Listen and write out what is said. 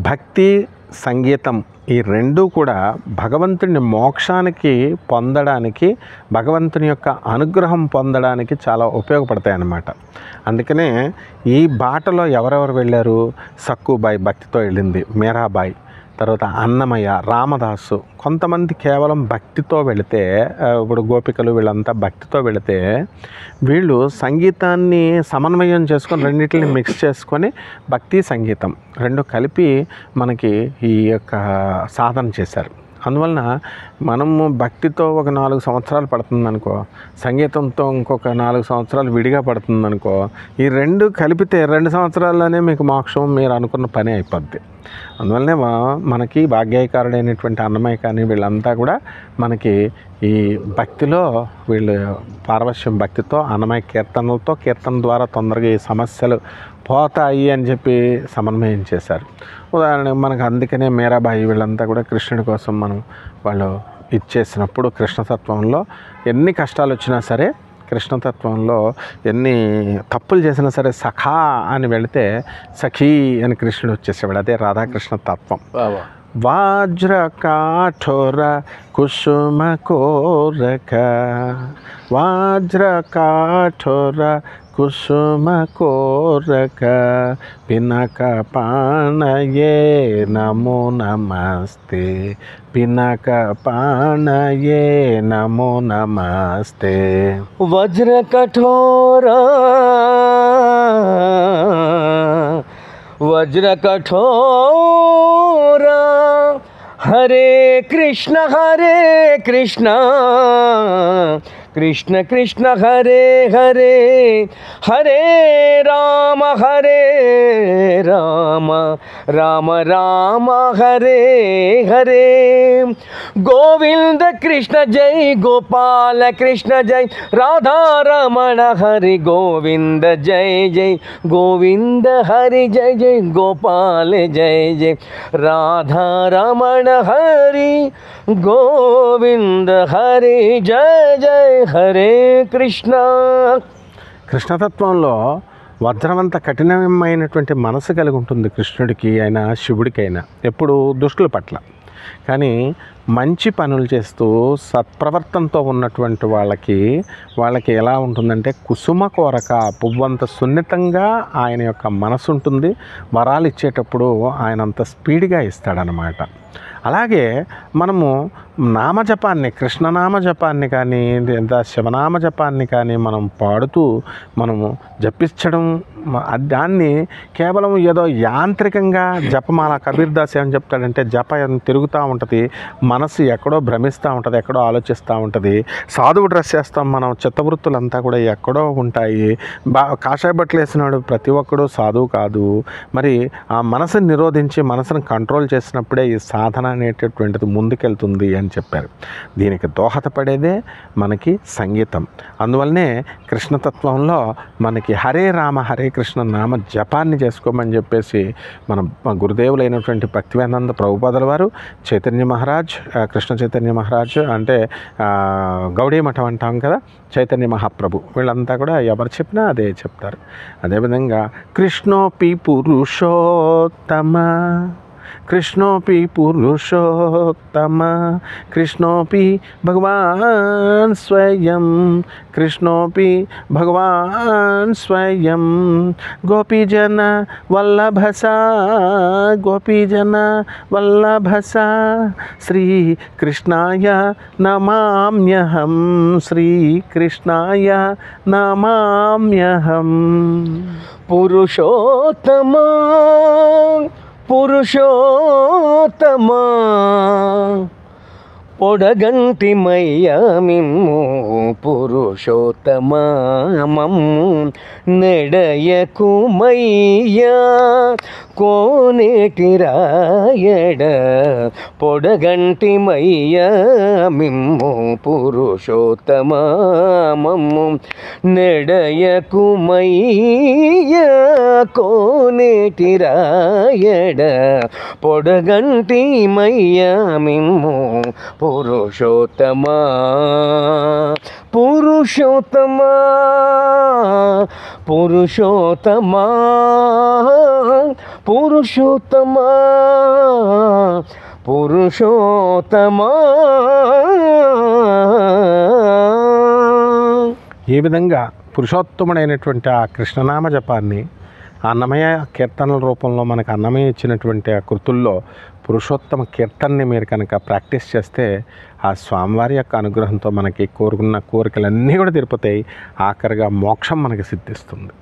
భక్తి, సంగీతం ఈ రెండూ కూడా భగవంతుని మోక్షానికి పొందడానికి, భగవంతుని యొక్క అనుగ్రహం పొందడానికి చాలా ఉపయోగపడతాయి అన్నమాట. అందుకనే ఈ బాటలో ఎవరెవరు వెళ్ళారు? సక్కుబాయి భక్తితో వెళ్ళింది, మీరాబాయి, తర్వాత అన్నమయ్య, రామదాసు. కొంతమంది కేవలం భక్తితో వెళితే, ఇప్పుడు గోపికలు వీళ్ళంతా భక్తితో వెళితే, వీళ్ళు సంగీతాన్ని సమన్వయం చేసుకొని రెండింటిని మిక్స్ చేసుకొని భక్తి, సంగీతం రెండు కలిపి మనకి ఈ యొక్క సాధన చేశారు. అందువలన మనము భక్తితో ఒక 4 సంవత్సరాలు పడుతుందనుకో, సంగీతంతో ఇంకొక 4 సంవత్సరాలు విడిగా పడుతుందనుకో, ఈ రెండు కలిపితే 2 సంవత్సరాల్లోనే మీకు మోక్షం మీరు అనుకున్న పని అయిపోద్ది. అందువల్లనే మనకి భాగ్యకారుడైనటువంటి అన్నమయ్య కానీ వీళ్ళంతా కూడా మనకి ఈ భక్తిలో వీళ్ళు పారవశ్యం భక్తితో అన్నమయ్య కీర్తనలతో, కీర్తన ద్వారా తొందరగా ఈ సమస్యలు పోతాయి అని చెప్పి సమన్వయం చేశారు. ఉదాహరణకు మనకు అందుకనే మీరాబాయి వీళ్ళంతా కూడా కృష్ణుడి కోసం వాళ్ళు ఇచ్చేసినప్పుడు కృష్ణతత్వంలో ఎన్ని కష్టాలు వచ్చినా సరే, కృష్ణతత్వంలో ఎన్ని తప్పులు చేసినా సరే సఖా అని వెళితే సఖీ అని కృష్ణుడు వచ్చేసేవాడు. అదే రాధాకృష్ణ తత్వం. వజ్ర కాఠోర కుసుమ కోరక, వజ్ర కాఠోర కుసుమ కోరక, పినక పాణయే నమో నమస్తే, పినక పాణయే నమో నమస్తే. వజ్ర కఠోర వజ్ర కఠోర, హరే కృష్ణ కృష్ణ కృష్ణ హరే హరే, హరే రామ రామ రామ హరే హరే. గోవింద కృష్ణ జై, గోపాల కృష్ణ జై, రాధారమణ హరి గోవింద జై జై, గోవింద హరి జై జై, గోపాల జై జై, రాధారమణ హరి గోవింద హరి జై జై, హరే కృష్ణ. కృష్ణతత్వంలో వజ్రవంత కఠినమైనటువంటి మనసు కలిగి ఉంటుంది కృష్ణుడికి అయినా శివుడికైనా, ఎప్పుడు దుష్టుల పట్ల. కానీ మంచి పనులు చేస్తూ సత్ప్రవర్తనతో ఉన్నటువంటి వాళ్ళకి ఎలా ఉంటుందంటే కుసుమ కోరక, పువ్వంత సున్నితంగా ఆయన యొక్క మనసు ఉంటుంది. వరాలు ఇచ్చేటప్పుడు ఆయన అంత స్పీడ్గా ఇస్తాడనమాట. అలాగే మనము నామజపాన్ని, కృష్ణనామ జపాన్ని కానీ లేదా శివనామ జపాన్ని కానీ మనం పాడుతూ మనము జపించడం, దాన్ని కేవలం ఏదో యాంత్రికంగా జపమాల. కబీర్ దాస్ ఏమని చెప్తాడంటే, జపం తిరుగుతూ ఉంటుంది, మనసు ఎక్కడో భ్రమిస్తూ ఉంటుంది, ఎక్కడో ఆలోచిస్తూ ఉంటుంది. సాధువు డ్రెస్ చేస్తాం మనం, చిత్తవృత్తులంతా కూడా ఎక్కడో ఉంటాయి. కాషాయ బట్టలు వేసినాడు ప్రతి ఒక్కడు సాధువు కాదు. మరి ఆ మనసుని నిరోధించి మనసును కంట్రోల్ చేసినప్పుడే ఈ సాధన అనేటటువంటిది ముందుకెళ్తుంది అని చెప్పారు. దీనికి దోహదపడేదే మనకి సంగీతం. అందువల్లనే కృష్ణతత్వంలో మనకి హరే రామ హరే కృష్ణ నామ జపాన్ని చేసుకోమని చెప్పేసి మన గురుదేవులైనటువంటి భక్తివేదాంత ప్రభుపాదుల వారు, చైతన్య మహారాజ్, కృష్ణ చైతన్య మహారాజ్ అంటే గౌడీ మఠం అంటాం కదా, చైతన్య మహాప్రభు, వీళ్ళంతా కూడా ఎవరు చెప్పినా అదే చెప్తారు. అదేవిధంగా కృష్ణోపి పురుషోత్తమ, కృష్ణోపి పురుషోత్తమ, కృష్ణోపి భగవాన్ స్వయం, కృష్ణోపి భగవాన్ స్వయం, గోపీజన వల్లభసా, గోపీజన వల్లభసా, శ్రీకృష్ణాయ నమామ్యహం, శ్రీకృష్ణాయ నమామ్యహం. పురుషోత్తమ పురుషోత్తమ, పొడగంటి మయ్యా మిమ్ము పురుషోత్తమ, మమ్ము నెడయకు మయ్యా కోనేటి రాయడ, పొడగంటి మయ్యా మిమ్ము పురుషోత్తమ, మమ్ము నెడయకు మయ్యా కోనేటి రాయడ, పొడగంటి మయ్యా మిమ్ము పురుషోత్తమ, పురుషోత్తమా పురుషోత్తమా పురుషోత్తమా పురుషోత్తమా. ఏ విధంగా పురుషోత్తముడైనటువంటి ఆ కృష్ణనామ జపాన్ని అన్నమయ కీర్తనల రూపంలో మనకు అన్నమయ ఇచ్చినటువంటి ఆ కృతుల్లో పురుషోత్తమ కీర్తనని మీరు కనుక ప్రాక్టీస్ చేస్తే ఆ స్వామివారి యొక్క అనుగ్రహంతో మనకి కోరుకున్న కోరికలన్నీ కూడా తీరిపోతాయి. ఆఖరిగా మోక్షం మనకి సిద్ధిస్తుంది.